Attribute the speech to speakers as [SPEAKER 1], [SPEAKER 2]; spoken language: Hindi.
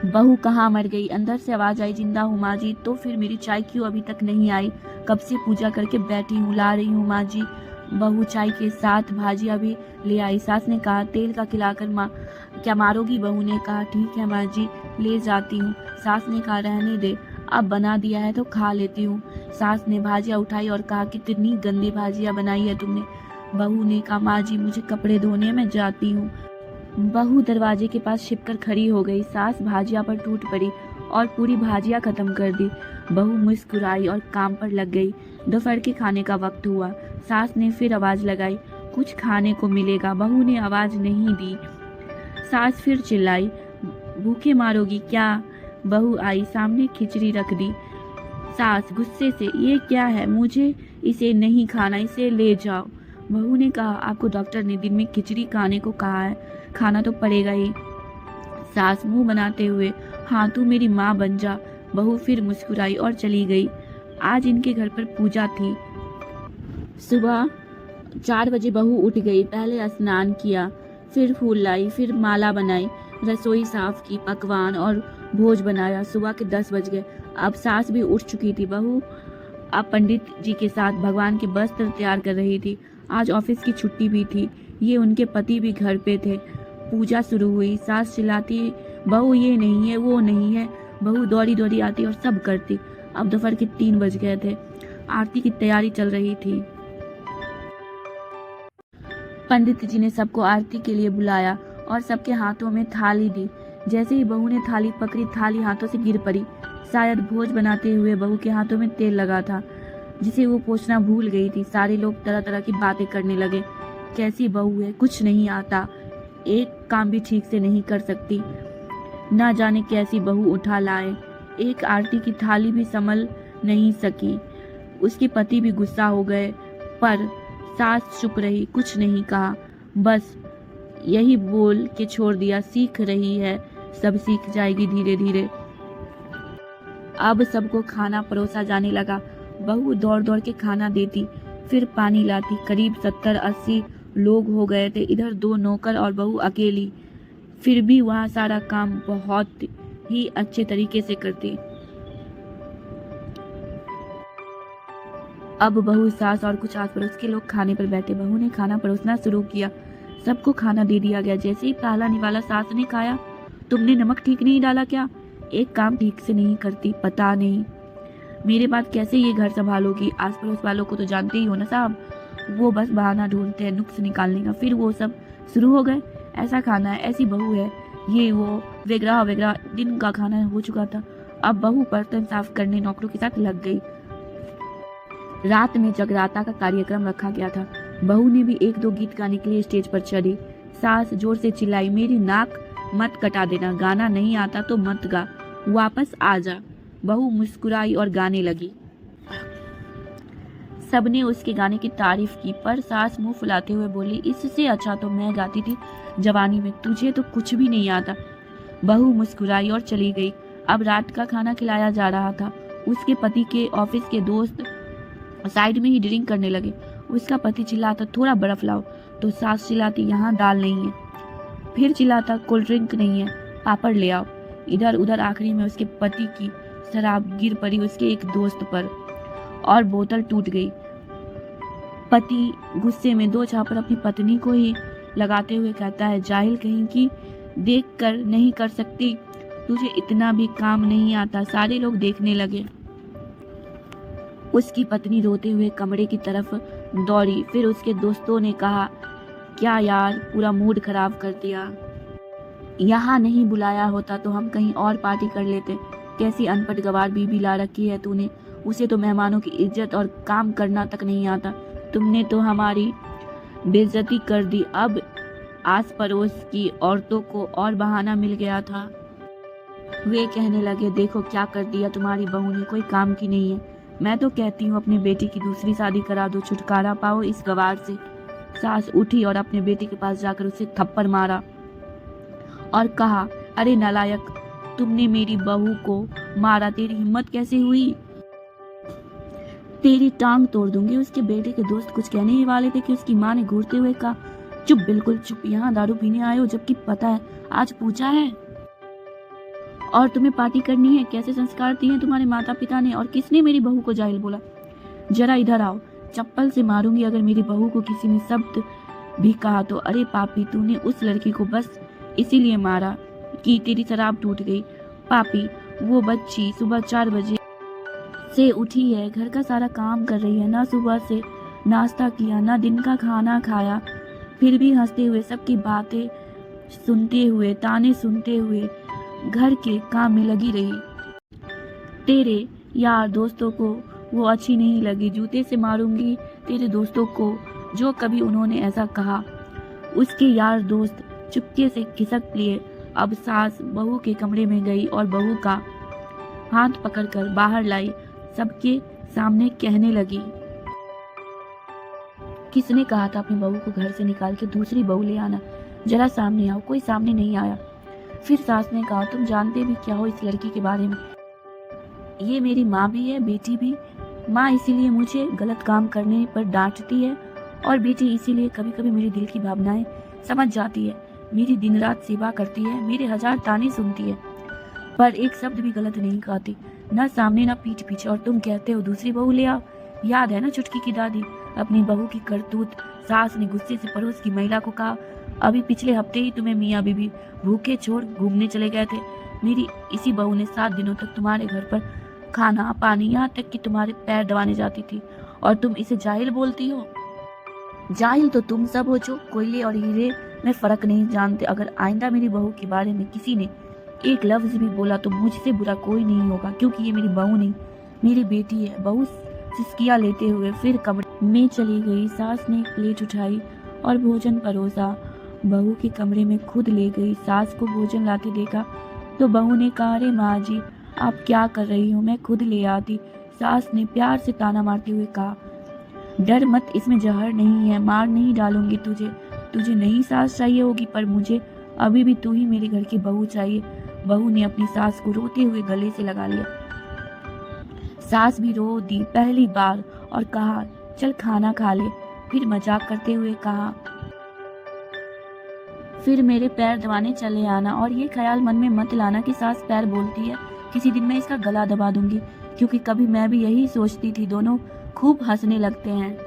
[SPEAKER 1] बहू कहाँ मर गई? अंदर से आवाज आई, जिंदा हूँ माँ जी। तो फिर मेरी चाय क्यों अभी तक नहीं आई? कब से पूजा करके बैठी हूँ, ला रही हूँ माँ जी। बहू चाय के साथ भाजिया भी ले आई। सास ने कहा, तेल का खिलाकर माँ क्या मारोगी? बहू ने कहा, ठीक है माँ जी, ले जाती हूँ। सास ने कहा, रहने दे, अब बना दिया है तो खा लेती हूँ। सास ने भाजिया उठाई और कहा, कितनी गंदी भाजिया बनाई है तुमने। बहू ने कहा, माँ जी मुझे कपड़े धोने में जाती हूँ। बहू दरवाजे के पास छिपकर खड़ी हो गई। सास भाजिया पर टूट पड़ी और पूरी भाजिया खत्म कर दी। बहू मुस्कुराई और काम पर लग गई। दोपहर के खाने का वक्त हुआ। सास ने फिर आवाज लगाई, कुछ खाने को मिलेगा? बहू ने आवाज नहीं दी। सास फिर चिल्लाई, भूखे मारोगी क्या? बहू आई, सामने खिचड़ी रख दी। सास गुस्से से, ये क्या है? मुझे इसे नहीं खाना, इसे ले जाओ। बहू ने कहा, आपको डॉक्टर ने दिन में खिचड़ी खाने को कहा है, खाना तो पड़ेगा ही। सास मुंह बनाते हुए, हाँ तू मेरी माँ बन जा। बहू फिर मुस्कुराई और चली गई। आज इनके घर पर पूजा थी। सुबह 4 बजे बहू उठ गई। पहले स्नान किया, फिर फूल लाई, फिर माला बनाई, रसोई साफ की, पकवान और भोज बनाया। सुबह के 10 बज गए। अब सास भी उठ चुकी थी। बहू अब पंडित जी के साथ भगवान के वस्त्र तैयार कर रही थी। आज ऑफिस की छुट्टी भी थी। ये उनके पति भी घर पे थे। पूजा शुरू हुई। सास चिल्लाती, बहू ये नहीं है, वो नहीं है। बहू दौड़ी दौड़ी आती और सब करती। अब दोपहर के 3 बज गए थे। आरती की तैयारी चल रही थी। पंडित जी ने सबको आरती के लिए बुलाया और सबके हाथों में थाली दी। जैसे ही बहू ने थाली पकड़ी, थाली हाथों से गिर पड़ी। शायद भोज बनाते हुए बहू के हाथों में तेल लगा था, जिसे वो पोंछना भूल गई थी। सारे लोग तरह तरह की बातें करने लगे। कैसी बहू है, कुछ नहीं आता, एक काम भी ठीक से नहीं कर सकती, ना जाने कैसी बहू उठा लाए। एक आरती की थाली भी संभल नहीं सकी। उसके पति भी गुस्सा हो गए, पर सास चुप रही, कुछ नहीं कहा, बस यही बोल के छोड़ दिया, सीख रही है, सब सीख जाएगी धीरे धीरे। अब सबको खाना परोसा जाने लगा। बहू दौड़ दौड़ के खाना देती, फिर पानी लाती। करीब 70-80 लोग हो गए थे। इधर 2 नौकर और बहू अकेली। फिर भी वहाँ सारा काम बहुत ही अच्छे तरीके से करती। अब बहू, सास और कुछ आस पड़ोस के लोग खाने पर बैठे। बहू ने खाना परोसना शुरू किया। सबको खाना दे दिया गया। जैसे ही पहला निवाला सास ने खाया, तुमने नमक ठीक नहीं डाला क्या? एक काम ठीक से नहीं करती, पता नहीं मेरे बाद कैसे ये घर संभालोगी। आस पड़ोस वालों को तो जानते ही हो ना साहब, वो बस बहाना ढूंढते हैं नुक्स निकालने का। फिर वो सब शुरू हो गए, ऐसा खाना है, ऐसी बहू है, ये वो वगैरह वगैरह। दिन का खाना हो चुका था। अब बहू बर्तन साफ करने नौकरों के साथ लग गई। रात में जगराता का कार्यक्रम रखा गया था। बहू ने भी 1-2 गीत गाने के लिए स्टेज पर चढ़ी। सास जोर से चिल्लाई, मेरी नाक मत कटा देना, गाना नहीं आता तो मत गा, वापस आ जा। बहू मुस्कुराई और गाने लगी। सबने उसके गाने की तारीफ की, पर सास मुंह फुलाते हुए बोली, इससे अच्छा तो मैं गाती थी जवानी में, तुझे तो कुछ भी नहीं आता। बहू मुस्कुराई और चली गई। अब रात का खाना खिलाया जा रहा था। उसके पति के ऑफिस के दोस्त साइड में ही ड्रिंक करने लगे। उसका पति चिल्लाता, थोड़ा बर्फ लाओ, तो सास चिल्लाती, यहाँ दाल नहीं है। फिर चिल्लाता, कोल्ड ड्रिंक नहीं है, पापड़ ले आओ। इधर उधर आखिरी में उसके पति की शराब गिर पड़ी उसके एक दोस्त पर और बोतल टूट गई। पति गुस्से में 2 झापड़ अपनी पत्नी को ही लगाते हुए कहता है, जाहिल कहीं की, देख कर नहीं कर सकती, तुझे इतना भी काम नहीं आता। सारे लोग देखने लगे। उसकी पत्नी रोते हुए कमरे की तरफ दौड़ी। फिर उसके दोस्तों ने कहा, क्या यार, पूरा मूड खराब कर दिया, यहाँ नहीं बुलाया होता तो हम कहीं और पार्टी कर लेते। कैसी अनपढ़ गवार बीबी ला रखी है तूने, उसे तो मेहमानों की इज्जत और काम करना तक नहीं आता। तुमने तो हमारी बेइज्जती कर दी। अब आस पड़ोस की औरतों को और बहाना मिल गया था। वे कहने लगे, देखो क्या कर दिया तुम्हारी बहू ने, कोई काम की नहीं है। मैं तो कहती हूँ अपनी बेटी की दूसरी शादी करा दो, छुटकारा पाओ इस गवार से। सास उठी और अपने बेटे के पास जाकर उसे थप्पड़ मारा और कहा, अरे नालायक, तुमने मेरी बहू को मारा, तेरी हिम्मत कैसे हुई, तेरी टांग तोड़ दूंगी। उसके बेटे के दोस्त कुछ कहने ही वाले थे कि उसकी माँ ने घूरते हुए कहा, चुप, बिल्कुल चुप, यहाँ दारू पीने आए हो जबकि पता है आज पूजा है। और तुम्हें पार्टी करनी है? कैसे संस्कार दिए हैं तुम्हारे माता पिता ने? और किसने मेरी बहू को जाहिल बोला? जरा इधर आओ, चप्पल से मारूंगी अगर मेरी बहू को किसी ने शब्द भी कहा तो। अरे पापी, तूने उस लड़की को बस इसीलिए मारा कि तेरी शराब टूट गई। पापी, वो बच्ची सुबह 4 बजे से उठी है, घर का सारा काम कर रही है, ना सुबह से नाश्ता किया, ना दिन का खाना खाया, फिर भी हंसते हुए सबकी बातें सुनते हुए, ताने सुनते हुए घर के काम में लगी रही। तेरे यार दोस्तों को वो अच्छी नहीं लगी। जूते से मारूंगी तेरे दोस्तों को जो कभी उन्होंने ऐसा कहा। उसके यार दोस्त चुपके से खिसक लिए। अब सास बहू के कमरे में गई और बहू का हाथ पकड़कर बाहर लाई। सबके सामने कहने लगी, किसने कहा था अपनी बहू को घर से निकाल के दूसरी बहू ले आना? जरा सामने आओ। कोई सामने नहीं आया। फिर सास ने कहा, तुम जानते भी क्या हो इस लड़की के बारे में? ये मेरी माँ भी है, बेटी भी। माँ इसीलिए मुझे गलत काम करने पर डांटती है और बेटी इसीलिए कभी कभी मेरे दिल की भावनाएं समझ जाती है। मेरी दिन रात सेवा करती है, मेरे 1000 ताने सुनती है, पर एक शब्द भी गलत नहीं कहती, न सामने न पीठ पीछे। और तुम कहते हो दूसरी बहू ले आओ। याद है ना चुटकी की दादी? अपनी बहू की करतूत। सास ने गुस्से से पड़ोस की महिला को कहा, अभी पिछले हफ्ते ही तुम्हें मियाँ बीबी भूखे छोड़ घूमने चले गए थे। मेरी इसी बहू ने 7 दिनों तक तुम्हारे घर पर खाना पानी, यहाँ तक कि तुम्हारे पैर दबाने जाती थी, और तुम इसे जाहिल बोलती हो? जाहिल तो तुम सब हो जो कोयले और हीरे में फर्क नहीं जानते। अगर आइंदा मेरी बहू के बारे में किसी ने एक लफ्ज भी बोला तो मुझसे बुरा कोई नहीं होगा, क्योंकि ये मेरी बहू नहीं, मेरी बेटी है। बहू सिसकियां लेते हुए फिर कमरे में चली गई। सास ने एक प्लेट उठाई और भोजन परोसा। बहू के कमरे में खुद ले गई। सास को भोजन लाते देखा तो बहू ने कहा, अरे माँ जी, आप क्या कर रही हो? मैं खुद ले आती। सास ने प्यार से ताना मारते हुए कहा, डर मत, इसमें जहर नहीं है, मार नहीं डालूंगी तुझे। तुझे नई सास चाहिए होगी, पर मुझे अभी भी तू ही मेरे घर की बहू चाहिए। बहू ने अपनी सास को रोते हुए गले से लगा लिया। सास भी रो दी पहली बार और कहा, चल खाना खा ले। फिर मजाक करते हुए कहा, फिर मेरे पैर दबाने चले आना, और ये ख्याल मन में मत लाना कि सास पैर बोलती है, किसी दिन मैं इसका गला दबा दूंगी, क्योंकि कभी मैं भी यही सोचती थी। दोनों खूब हंसने लगते हैं।